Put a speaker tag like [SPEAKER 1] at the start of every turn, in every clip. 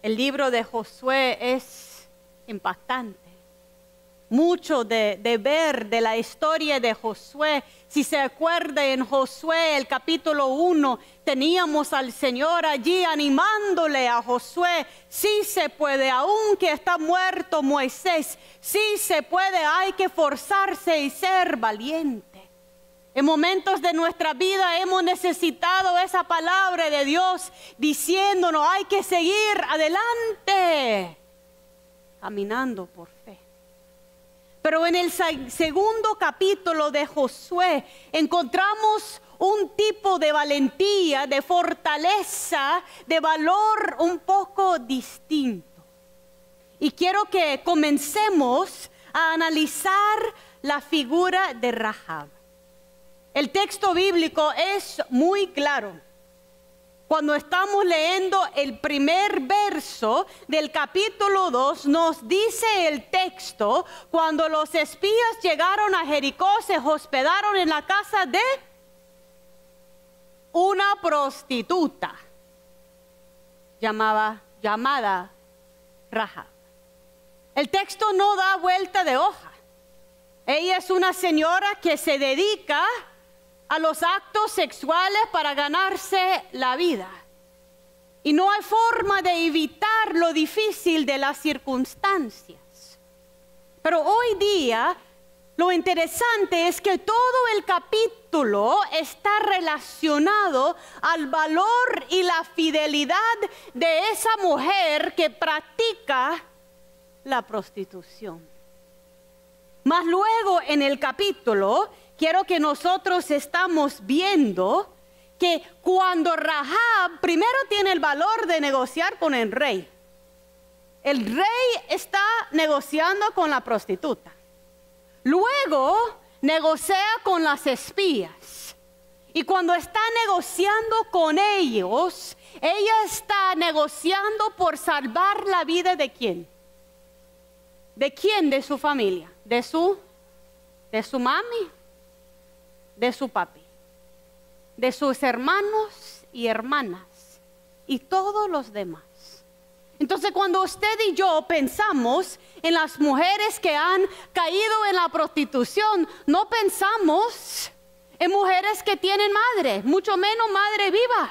[SPEAKER 1] El libro de Josué es impactante. Mucho de ver de la historia de Josué. Si se acuerda, en Josué, el capítulo 1, teníamos al Señor allí animándole a Josué. Sí se puede, aunque está muerto Moisés. Sí se puede, hay que forzarse y ser valiente. En momentos de nuestra vida hemos necesitado esa palabra de Dios diciéndonos, hay que seguir adelante, caminando por fe. Pero en el segundo capítulo de Josué encontramos un tipo de valentía, de fortaleza, de valor un poco distinto. Y quiero que comencemos a analizar la figura de Rahab. El texto bíblico es muy claro. Cuando estamos leyendo el primer verso del capítulo 2, nos dice el texto, cuando los espías llegaron a Jericó, se hospedaron en la casa de una prostituta llamada Rahab. El texto no da vuelta de hoja. Ella es una señora que se dedica a los actos sexuales para ganarse la vida. Y no hay forma de evitar lo difícil de las circunstancias. Pero hoy día, lo interesante es que todo el capítulo está relacionado al valor y la fidelidad de esa mujer que practica la prostitución. Mas luego en el capítulo, quiero que nosotros estamos viendo que cuando Rahab primero tiene el valor de negociar con el rey. El rey está negociando con la prostituta. Luego negocia con las espías. Y cuando está negociando con ellos, ella está negociando por salvar la vida ¿de quién? ¿De quién? De su familia. ¿De su mami? De su papi, de sus hermanos y hermanas y todos los demás. Entonces cuando usted y yo pensamos en las mujeres que han caído en la prostitución, no pensamos en mujeres que tienen madre, mucho menos madre viva,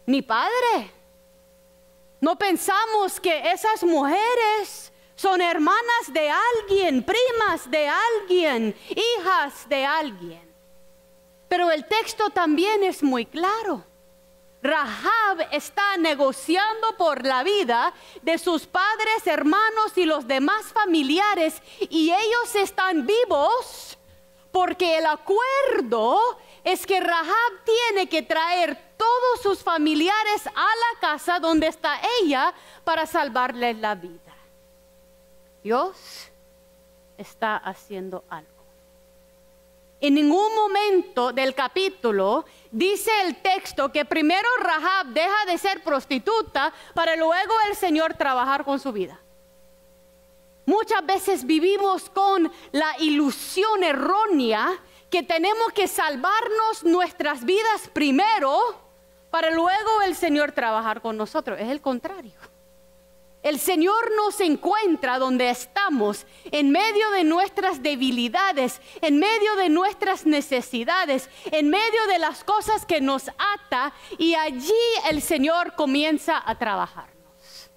[SPEAKER 1] ni padre. No pensamos que esas mujeres son hermanas de alguien, primas de alguien, hijas de alguien. Pero el texto también es muy claro. Rahab está negociando por la vida de sus padres, hermanos y los demás familiares, y ellos están vivos porque el acuerdo es que Rahab tiene que traer todos sus familiares a la casa donde está ella para salvarles la vida. Dios está haciendo algo. En ningún momento del capítulo dice el texto que primero Rahab deja de ser prostituta para luego el Señor trabajar con su vida. Muchas veces vivimos con la ilusión errónea que tenemos que salvarnos nuestras vidas primero para luego el Señor trabajar con nosotros. Es el contrario. El Señor nos encuentra donde estamos, en medio de nuestras debilidades, en medio de nuestras necesidades, en medio de las cosas que nos ata, y allí el Señor comienza a trabajarnos.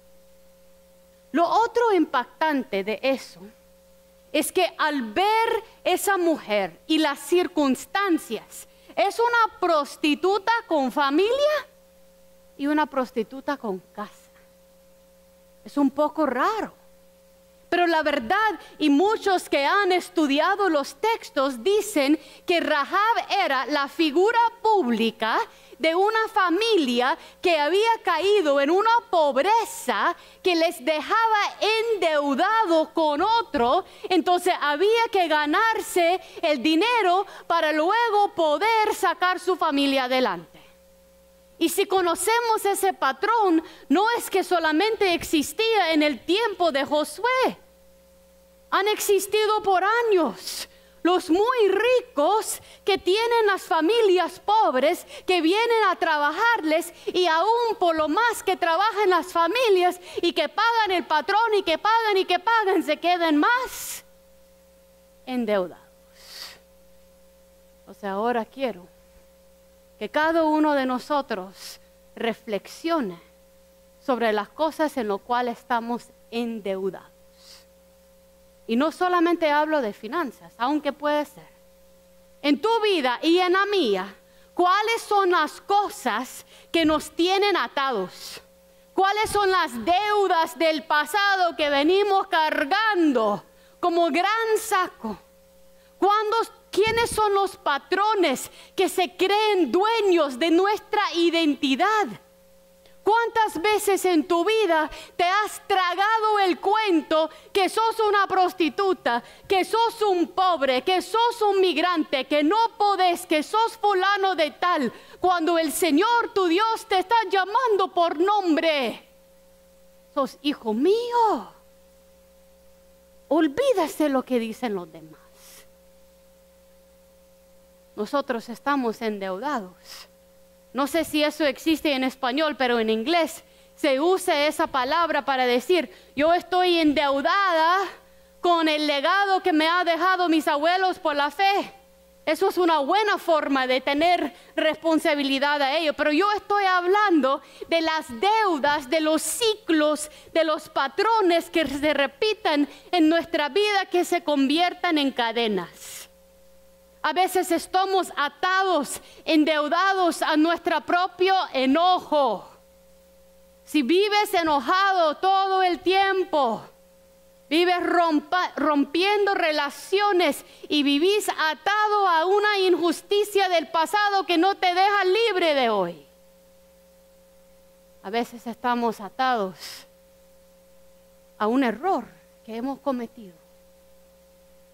[SPEAKER 1] Lo otro impactante de eso es que al ver esa mujer y las circunstancias, es una prostituta con familia y una prostituta con casa. Es un poco raro, pero la verdad, y muchos que han estudiado los textos dicen que Rahab era la figura pública de una familia que había caído en una pobreza que les dejaba endeudado con otro. Entonces había que ganarse el dinero para luego poder sacar su familia adelante. Y si conocemos ese patrón, no es que solamente existía en el tiempo de Josué. Han existido por años. Los muy ricos que tienen las familias pobres, que vienen a trabajarles y aún por lo más que trabajan las familias y que pagan el patrón y que pagan, se quedan más endeudados. O sea, ahora quiero que cada uno de nosotros reflexione sobre las cosas en las cuales estamos endeudados. Y no solamente hablo de finanzas, aunque puede ser. En tu vida y en la mía, ¿cuáles son las cosas que nos tienen atados? ¿Cuáles son las deudas del pasado que venimos cargando como gran saco? ¿Quiénes son los patrones que se creen dueños de nuestra identidad? ¿Cuántas veces en tu vida te has tragado el cuento que sos una prostituta, que sos un pobre, que sos un migrante, que no podés, que sos fulano de tal, cuando el Señor tu Dios te está llamando por nombre? Sos hijo mío. Olvídate lo que dicen los demás. Nosotros estamos endeudados. No sé si eso existe en español, pero en inglés se usa esa palabra para decir, yo estoy endeudada con el legado que me ha dejado mis abuelos por la fe. Eso es una buena forma de tener responsabilidad a ello. Pero yo estoy hablando de las deudas, de los ciclos, de los patrones que se repitan en nuestra vida, que se conviertan en cadenas. A veces estamos atados, endeudados a nuestro propio enojo. Si vives enojado todo el tiempo, vives rompiendo relaciones y vivís atado a una injusticia del pasado que no te deja libre de hoy. A veces estamos atados a un error que hemos cometido.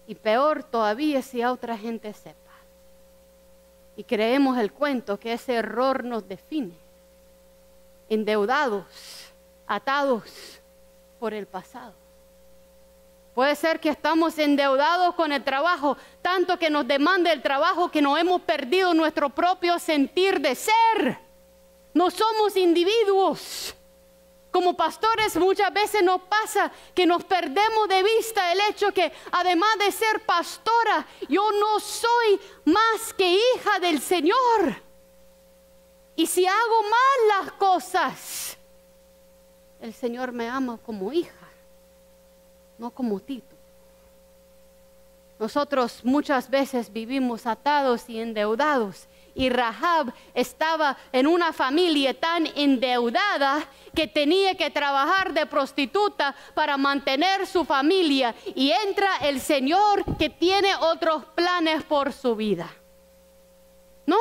[SPEAKER 1] Y peor todavía si a otra gente sepa. Y creemos el cuento que ese error nos define. Endeudados, atados por el pasado. Puede ser que estamos endeudados con el trabajo, tanto que nos demanda el trabajo que nos hemos perdido nuestro propio sentir de ser. No somos individuos. Como pastores muchas veces nos pasa que nos perdemos de vista el hecho que además de ser pastora, yo no soy más que hija del Señor. Y si hago mal las cosas, el Señor me ama como hija, no como título. Nosotros muchas veces vivimos atados y endeudados. Y Rahab estaba en una familia tan endeudada que tenía que trabajar de prostituta para mantener su familia. Y entra el Señor que tiene otros planes por su vida. ¿No?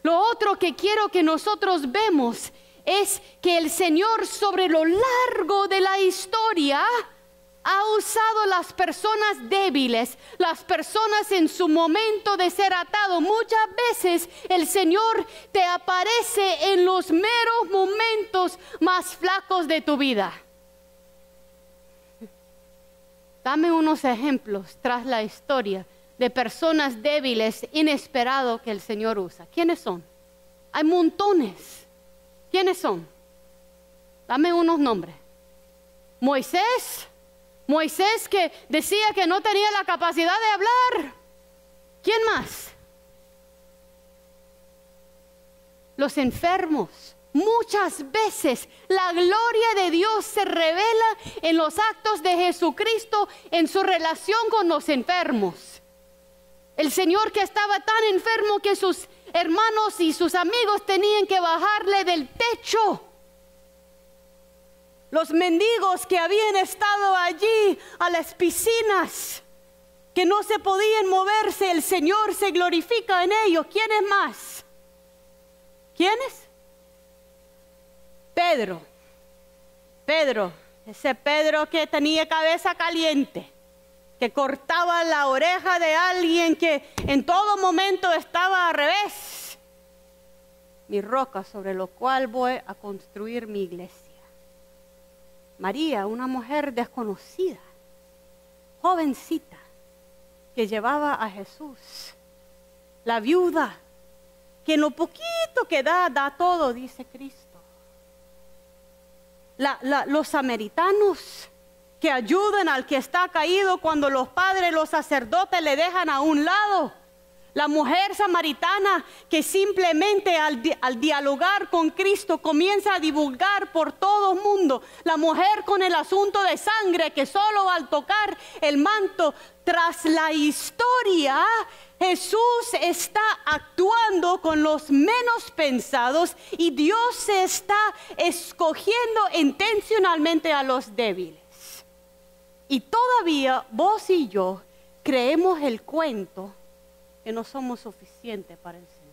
[SPEAKER 1] Lo otro que quiero que nosotros vemos es que el Señor sobre lo largo de la historia ha usado las personas débiles, las personas en su momento de ser atado. Muchas veces el Señor te aparece en los meros momentos más flacos de tu vida. Dame unos ejemplos tras la historia de personas débiles, inesperados que el Señor usa. ¿Quiénes son? Hay montones. ¿Quiénes son? Dame unos nombres. Moisés que decía que no tenía la capacidad de hablar. ¿Quién más? Los enfermos. Muchas veces la gloria de Dios se revela en los actos de Jesucristo en su relación con los enfermos. El Señor que estaba tan enfermo que sus hermanos y sus amigos tenían que bajarle del techo. Los mendigos que habían estado allí a las piscinas, que no se podían moverse, el Señor se glorifica en ellos. ¿Quiénes más? ¿Quiénes? Pedro, ese Pedro que tenía cabeza caliente, que cortaba la oreja de alguien que en todo momento estaba al revés. Mi roca sobre lo cual voy a construir mi iglesia. María, una mujer desconocida, jovencita, que llevaba a Jesús. La viuda, que en lo poquito que da todo, dice Cristo. Los samaritanos que ayudan al que está caído cuando los padres, los sacerdotes le dejan a un lado. La mujer samaritana que simplemente al dialogar con Cristo comienza a divulgar por todo el mundo. La mujer con el asunto de sangre que solo al tocar el manto, tras la historia, Jesús está actuando con los menos pensados y Dios se está escogiendo intencionalmente a los débiles. Y todavía vos y yo creemos el cuento que no somos suficientes para el Señor.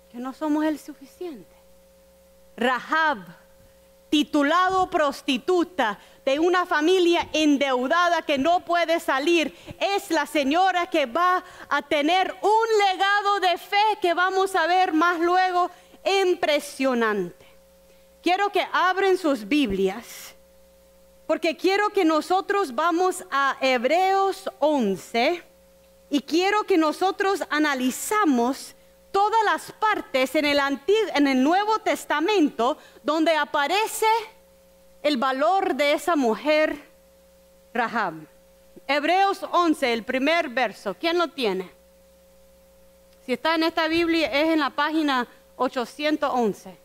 [SPEAKER 1] Que no somos el suficiente. Rahab, titulado prostituta de una familia endeudada que no puede salir, es la señora que va a tener un legado de fe que vamos a ver más luego, impresionante. Quiero que abren sus Biblias, porque quiero que nosotros vamos a Hebreos 11 y quiero que nosotros analizamos todas las partes en el Nuevo Testamento donde aparece el valor de esa mujer Rahab. Hebreos 11, el primer verso. ¿Quién lo tiene? Si está en esta Biblia es en la página 811.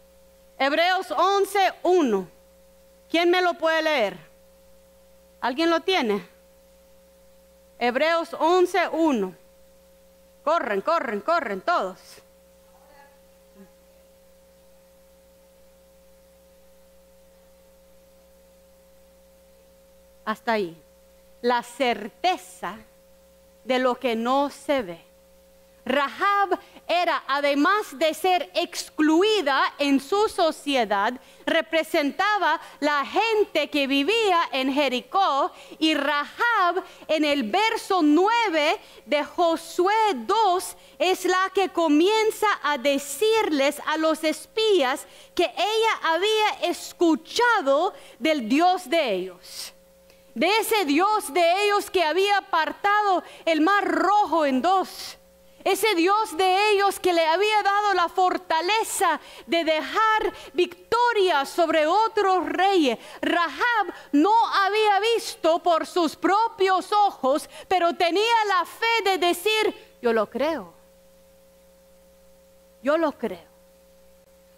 [SPEAKER 1] Hebreos 11, 1. ¿Quién me lo puede leer? ¿Alguien lo tiene? Hebreos 11, 1. Corren todos. Hasta ahí. La certeza de lo que no se ve. Rahab era, además de ser excluida en su sociedad, representaba la gente que vivía en Jericó, y Rahab en el verso 9 de Josué 2 es la que comienza a decirles a los espías que ella había escuchado del Dios de ellos. De ese Dios de ellos que había apartado el mar rojo en dos. Ese Dios de ellos que le había dado la fortaleza de dejar victoria sobre otros reyes. Rahab no había visto por sus propios ojos, pero tenía la fe de decir, yo lo creo. Yo lo creo.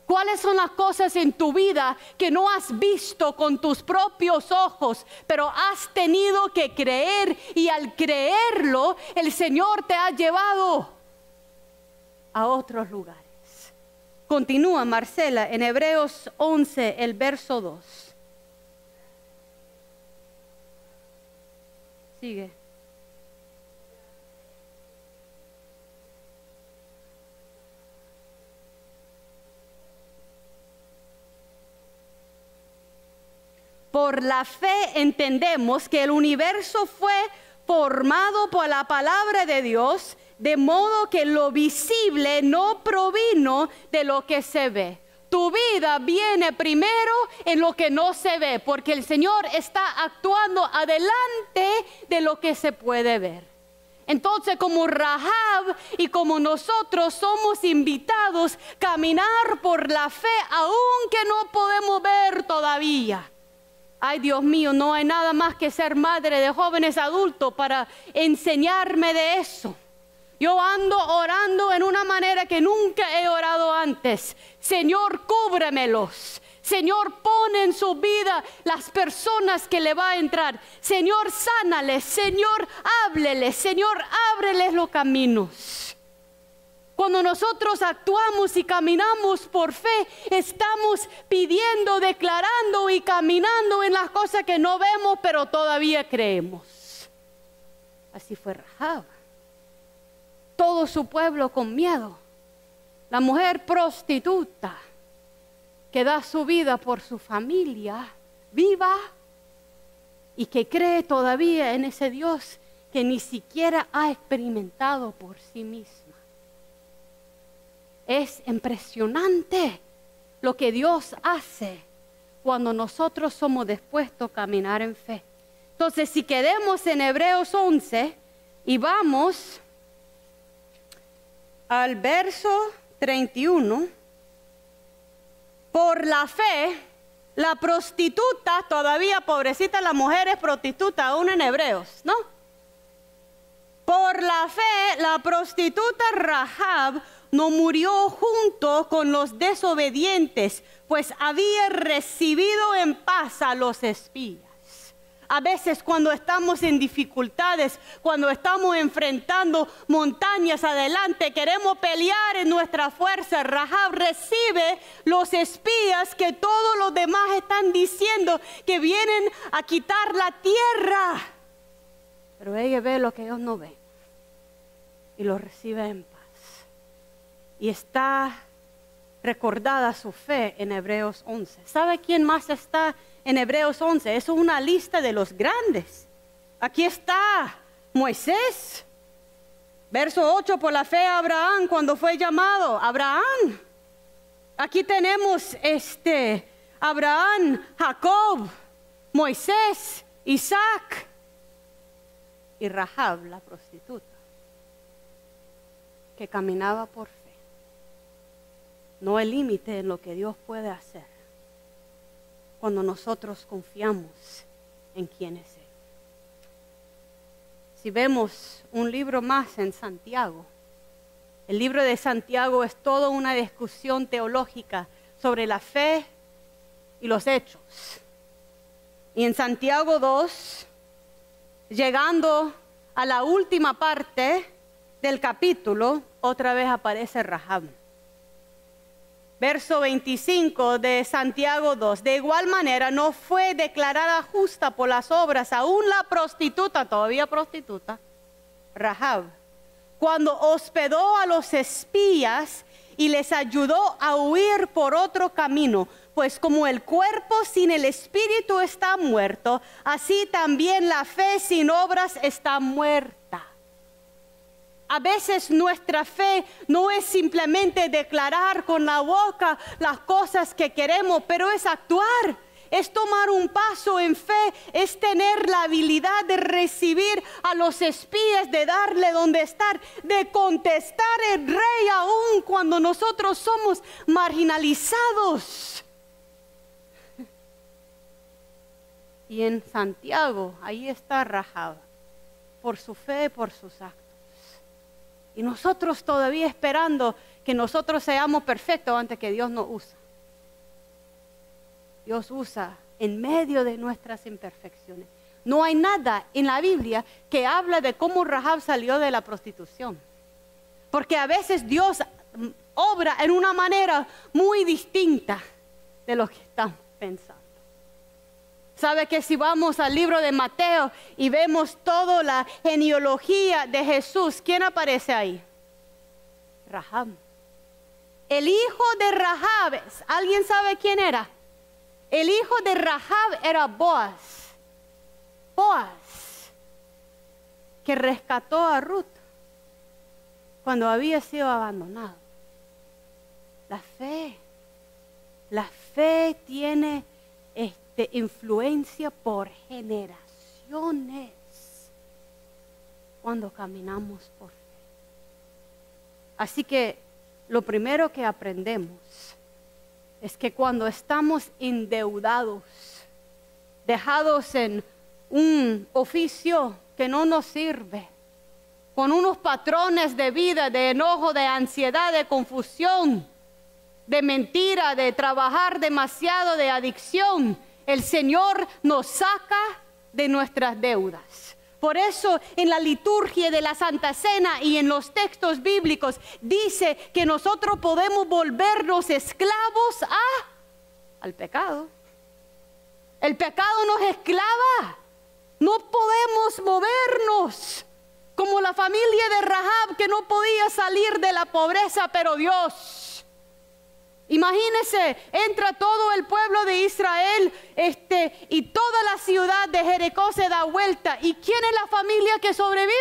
[SPEAKER 1] ¿Cuáles son las cosas en tu vida que no has visto con tus propios ojos, pero has tenido que creer, y al creerlo, el Señor te ha llevado a otros lugares? Continúa Marcela en Hebreos 11, el verso 2. Sigue. Por la fe entendemos que el universo fue formado por la palabra de Dios, de modo que lo visible no provino de lo que se ve. Tu vida viene primero en lo que no se ve, porque el Señor está actuando adelante de lo que se puede ver. Entonces, como Rahab y como nosotros somos invitados a caminar por la fe, aunque no podemos ver todavía. Ay, Dios mío, no hay nada más que ser madre de jóvenes adultos para enseñarme de eso. Yo ando orando en una manera que nunca he orado antes. Señor, cúbremelos. Señor, pon en su vida las personas que le va a entrar. Señor, sánales. Señor, hábleles. Señor, ábreles los caminos. Cuando nosotros actuamos y caminamos por fe, estamos pidiendo, declarando y caminando en las cosas que no vemos, pero todavía creemos. Así fue Rahab. Todo su pueblo con miedo. La mujer prostituta que da su vida por su familia viva y que cree todavía en ese Dios que ni siquiera ha experimentado por sí misma. Es impresionante lo que Dios hace cuando nosotros somos dispuestos a caminar en fe. Entonces, si quedemos en Hebreos 11 y vamos al verso 31, por la fe, la prostituta, todavía pobrecita la mujer es prostituta, aún en Hebreos, ¿no? Por la fe, la prostituta Rahab no murió junto con los desobedientes, pues había recibido en paz a los espías. A veces cuando estamos en dificultades, cuando estamos enfrentando montañas adelante, queremos pelear en nuestra fuerza. Rahab recibe los espías que todos los demás están diciendo que vienen a quitar la tierra. Pero ella ve lo que ellos no ven y lo recibe en paz. Y está recordada su fe en Hebreos 11. ¿Sabe quién más está en Hebreos 11? Eso es una lista de los grandes. Aquí está Moisés. Verso 8, por la fe Abraham cuando fue llamado. Abraham. Aquí tenemos Abraham, Jacob, Moisés, Isaac y Rahab, la prostituta, que caminaba por fe. No hay límite en lo que Dios puede hacer cuando nosotros confiamos en quién es Él. Si vemos un libro más en Santiago, el libro de Santiago es toda una discusión teológica sobre la fe y los hechos. Y en Santiago 2, llegando a la última parte del capítulo, otra vez aparece Rahab. Verso 25 de Santiago 2. De igual manera no fue declarada justa por las obras, aún la prostituta, todavía prostituta, Rahab, cuando hospedó a los espías y les ayudó a huir por otro camino. Pues como el cuerpo sin el espíritu está muerto, así también la fe sin obras está muerta. A veces nuestra fe no es simplemente declarar con la boca las cosas que queremos, pero es actuar, es tomar un paso en fe, es tener la habilidad de recibir a los espías, de darle donde estar, de contestar el rey aún cuando nosotros somos marginalizados. Y en Santiago, ahí está Rahab, por su fe, por sus actos. Y nosotros todavía esperando que nosotros seamos perfectos antes que Dios nos usa. Dios usa en medio de nuestras imperfecciones. No hay nada en la Biblia que habla de cómo Rahab salió de la prostitución. Porque a veces Dios obra en una manera muy distinta de lo que estamos pensando. ¿Sabe que si vamos al libro de Mateo y vemos toda la genealogía de Jesús, ¿quién aparece ahí? Rahab. El hijo de Rahab, ¿alguien sabe quién era? El hijo de Rahab era Boaz. Boaz, que rescató a Ruth cuando había sido abandonado. La fe tiene influencia por generaciones cuando caminamos por fe. Así que lo primero que aprendemos es que cuando estamos endeudados, dejados en un oficio que no nos sirve, con unos patrones de vida, de enojo, de ansiedad, de confusión, de mentira, de trabajar demasiado, de adicción, el Señor nos saca de nuestras deudas. Por eso en la liturgia de la Santa Cena y en los textos bíblicos dice que nosotros podemos volvernos esclavos al pecado. El pecado nos esclava. No podemos movernos como la familia de Rahab que no podía salir de la pobreza, pero Dios. Imagínense, entra todo el pueblo de Israel y toda la ciudad de Jericó se da vuelta. ¿Y quién es la familia que sobrevive?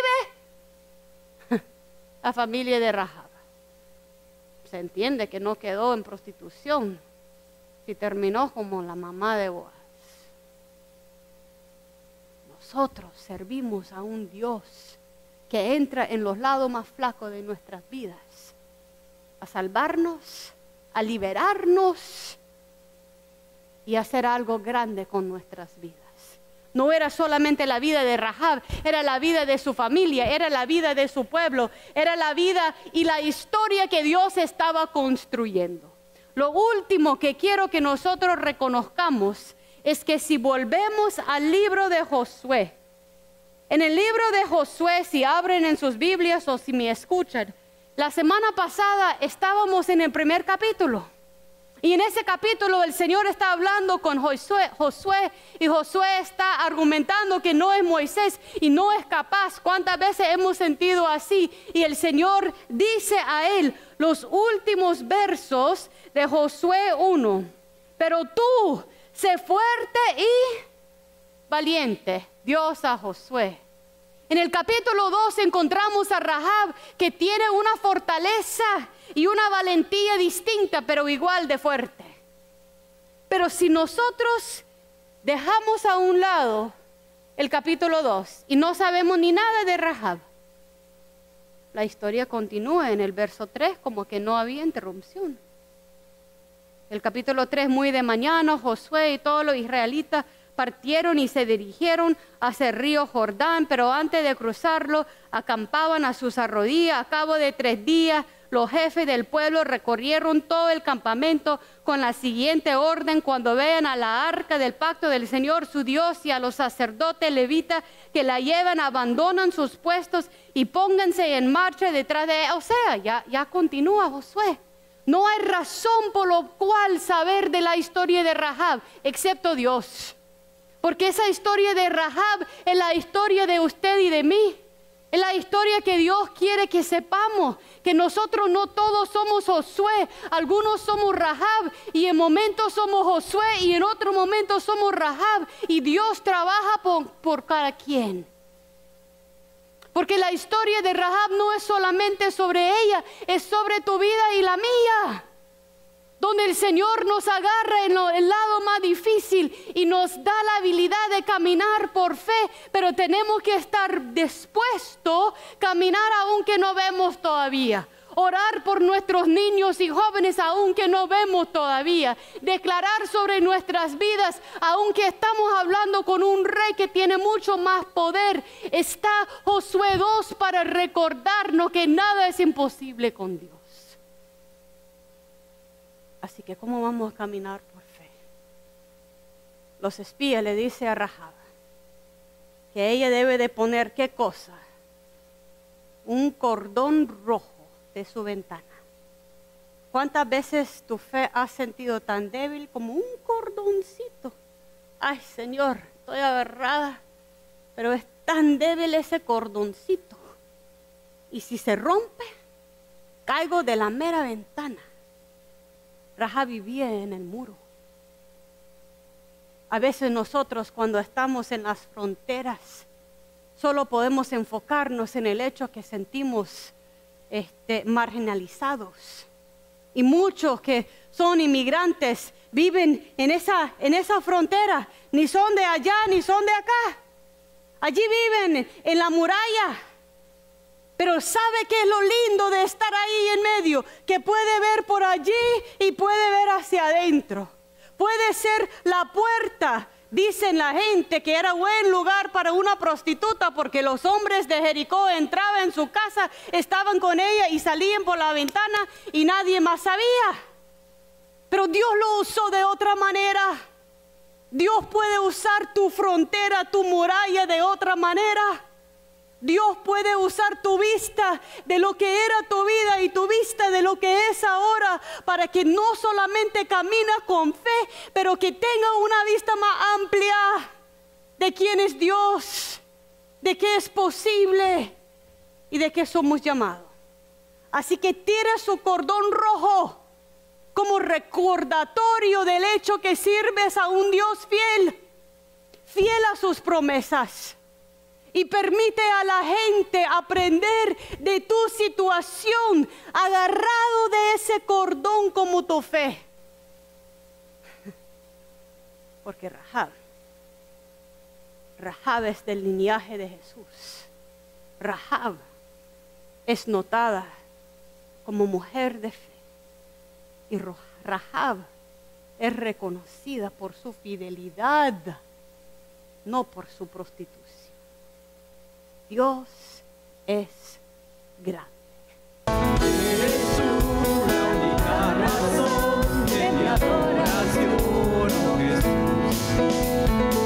[SPEAKER 1] La familia de Rahab. Se entiende que no quedó en prostitución y terminó como la mamá de Boaz. nosotros servimos a un Dios que entra en los lados más flacos de nuestras vidas, a salvarnos, a liberarnos y a hacer algo grande con nuestras vidas. No era solamente la vida de Rahab, era la vida de su familia, era la vida de su pueblo, era la vida y la historia que Dios estaba construyendo. Lo último que quiero que nosotros reconozcamos es que si volvemos al libro de Josué, en el libro de Josué, si abren en sus Biblias o si me escuchan, la semana pasada estábamos en el primer capítulo. Y en ese capítulo el Señor está hablando con Josué y Josué está argumentando que no es Moisés y no es capaz. ¿Cuántas veces hemos sentido así? Y el Señor dice a él los últimos versos de Josué 1. Pero tú, sé fuerte y valiente, Dios a Josué. En el capítulo 2 encontramos a Rahab que tiene una fortaleza y una valentía distinta, pero igual de fuerte. Pero si nosotros dejamos a un lado el capítulo 2 y no sabemos ni nada de Rahab, la historia continúa en el verso 3 como que no había interrupción. El capítulo 3, muy de mañana, Josué y todos los israelitas partieron y se dirigieron hacia el río Jordán, pero antes de cruzarlo acampaban a sus arrodillas. A cabo de 3 días, los jefes del pueblo recorrieron todo el campamento con la siguiente orden: cuando vean a la arca del pacto del Señor su Dios y a los sacerdotes levitas que la llevan, abandonan sus puestos y pónganse en marcha detrás de ella. O sea, ya continúa Josué. No hay razón por lo cual saber de la historia de Rahab, excepto Dios. Porque esa historia de Rahab es la historia de usted y de mí. Es la historia que Dios quiere que sepamos. Que nosotros no todos somos Josué. Algunos somos Rahab y en momentos somos Josué y en otros momentos somos Rahab. Y Dios trabaja por cada quien. Porque la historia de Rahab no es solamente sobre ella, es sobre tu vida y la mía. Donde el Señor nos agarra en el lado más difícil y nos da la habilidad de caminar por fe, pero tenemos que estar dispuestos a caminar aunque no vemos todavía. Orar por nuestros niños y jóvenes aunque no vemos todavía. Declarar sobre nuestras vidas aunque estamos hablando con un rey que tiene mucho más poder. Está Josué 2 para recordarnos que nada es imposible con Dios. Así que ¿cómo vamos a caminar por fe? Los espías le dicen a Rahab que ella debe de poner ¿qué cosa? Un cordón rojo de su ventana. ¿Cuántas veces tu fe has sentido tan débil como un cordoncito? Ay, Señor, estoy agarrada, pero es tan débil ese cordoncito. Y si se rompe, caigo de la mera ventana. Rahab vivía en el muro. A veces nosotros cuando estamos en las fronteras solo podemos enfocarnos en el hecho que sentimos marginalizados. Y muchos que son inmigrantes viven en esa frontera. Ni son de allá ni son de acá. Allí viven en la muralla. Pero ¿sabe qué es lo lindo de estar ahí en medio? Que puede ver por allí y puede ver hacia adentro. Puede ser la puerta. Dicen la gente que era buen lugar para una prostituta porque los hombres de Jericó entraban en su casa, estaban con ella y salían por la ventana y nadie más sabía. Pero Dios lo usó de otra manera. Dios puede usar tu frontera, tu muralla de otra manera. Dios puede usar tu vista de lo que era tu vida y tu vista de lo que es ahora para que no solamente camines con fe, pero que tenga una vista más amplia de quién es Dios, de qué es posible y de qué somos llamados. Así que tire su cordón rojo como recordatorio del hecho que sirves a un Dios fiel, fiel a sus promesas. Y permite a la gente aprender de tu situación, agarrado de ese cordón como tu fe. Porque Rahab Rahab es del linaje de Jesús. Rahab es notada como mujer de fe. Y Rahab es reconocida por su fidelidad, no por su prostitución. Dios es grande.
[SPEAKER 2] Eres tú la única razón de mi adoración, oh Jesús.